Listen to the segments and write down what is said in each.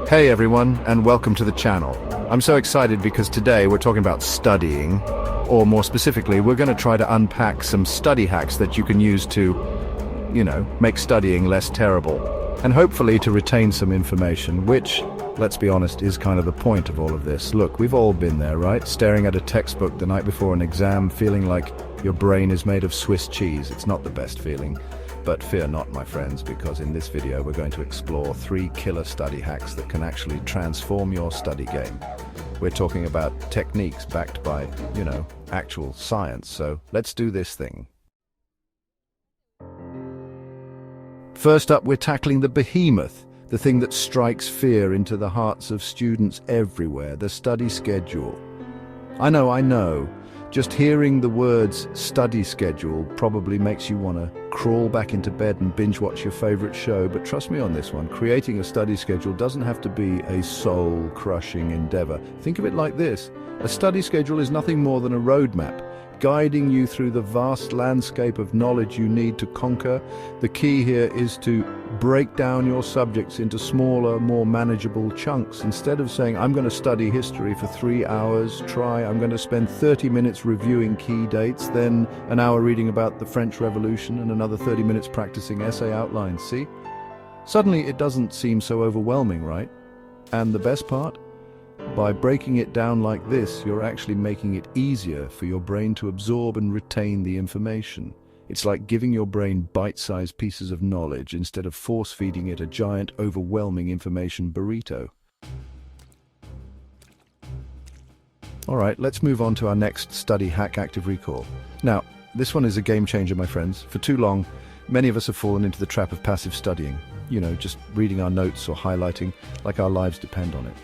Hey everyone, and welcome to the channel. I'm so excited because today we're talking about studying, or more specifically, we're going to try to unpack some study hacks that you can use to, make studying less terrible, and hopefully to retain some information, which, let's be honest, is kind of the point of all of this. Look, we've all been there, right? Staring at a textbook the night before an exam, feeling like your brain is made of Swiss cheese. It's not the best feeling. But fear not, my friends, because in this video we're going to explore 3 killer study hacks that can actually transform your study game. We're talking about techniques backed by, actual science, so let's do this thing. First up, we're tackling the behemoth, the thing that strikes fear into the hearts of students everywhere, the study schedule. I know. Just hearing the words study schedule probably makes you want to crawl back into bed and binge watch your favorite show, but trust me on this one, creating a study schedule doesn't have to be a soul-crushing endeavor. Think of it like this. A study schedule is nothing more than a roadmap, guiding you through the vast landscape of knowledge you need to conquer. The key here is to break down your subjects into smaller, more manageable chunks. Instead of saying, I'm going to study history for 3 hours, I'm going to spend 30 minutes reviewing key dates, then an hour reading about the French Revolution and another 30 minutes practicing essay outlines. See? Suddenly it doesn't seem so overwhelming, right? And the best part? By breaking it down like this, you're actually making it easier for your brain to absorb and retain the information. It's like giving your brain bite-sized pieces of knowledge instead of force-feeding it a giant, overwhelming information burrito. All right, let's move on to our next study hack, active recall. Now, this one is a game changer, my friends. For too long, many of us have fallen into the trap of passive studying. Just reading our notes or highlighting like our lives depend on it.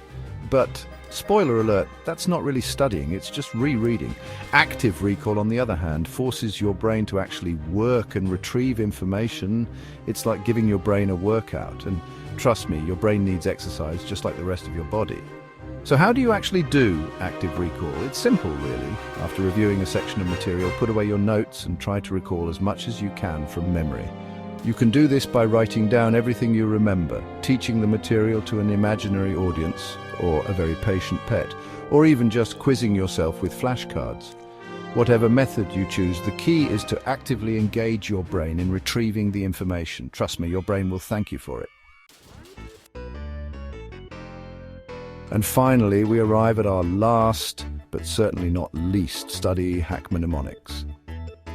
But, spoiler alert, that's not really studying, it's just rereading. Active recall, on the other hand, forces your brain to actually work and retrieve information. It's like giving your brain a workout, and trust me, your brain needs exercise just like the rest of your body. So how do you actually do active recall? It's simple, really. After reviewing a section of material, put away your notes and try to recall as much as you can from memory. You can do this by writing down everything you remember, teaching the material to an imaginary audience, or a very patient pet, or even just quizzing yourself with flashcards. Whatever method you choose, the key is to actively engage your brain in retrieving the information. Trust me, your brain will thank you for it. And finally, we arrive at our last, but certainly not least, study hack: mnemonics.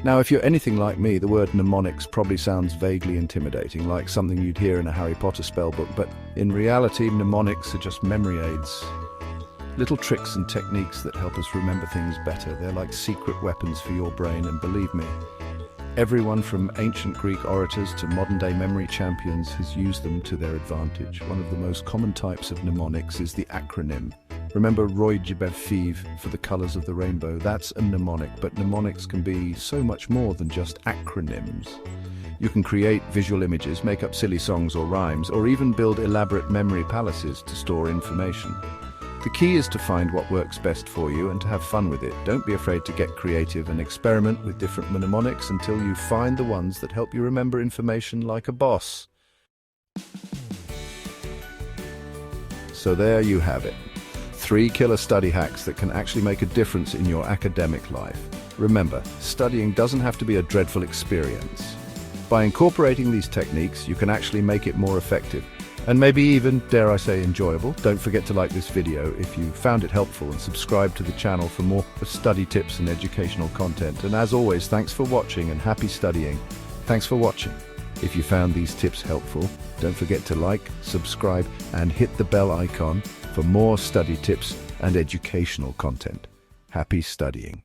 Now, if you're anything like me, the word mnemonics probably sounds vaguely intimidating, like something you'd hear in a Harry Potter spellbook, but in reality, mnemonics are just memory aids. Little tricks and techniques that help us remember things better. They're like secret weapons for your brain, and believe me, everyone from ancient Greek orators to modern-day memory champions has used them to their advantage. One of the most common types of mnemonics is the acronym. Remember Roy G. for the colors of the rainbow? That's a mnemonic, but mnemonics can be so much more than just acronyms. You can create visual images, make up silly songs or rhymes, or even build elaborate memory palaces to store information. The key is to find what works best for you and to have fun with it. Don't be afraid to get creative and experiment with different mnemonics until you find the ones that help you remember information like a boss. So there you have it. 3 killer study hacks that can actually make a difference in your academic life. Remember, studying doesn't have to be a dreadful experience. By incorporating these techniques, you can actually make it more effective, and maybe even, dare I say, enjoyable. Don't forget to like this video if you found it helpful, and subscribe to the channel for more study tips and educational content. And as always, thanks for watching and happy studying. Thanks for watching. If you found these tips helpful, don't forget to like, subscribe, and hit the bell icon for more study tips and educational content. Happy studying.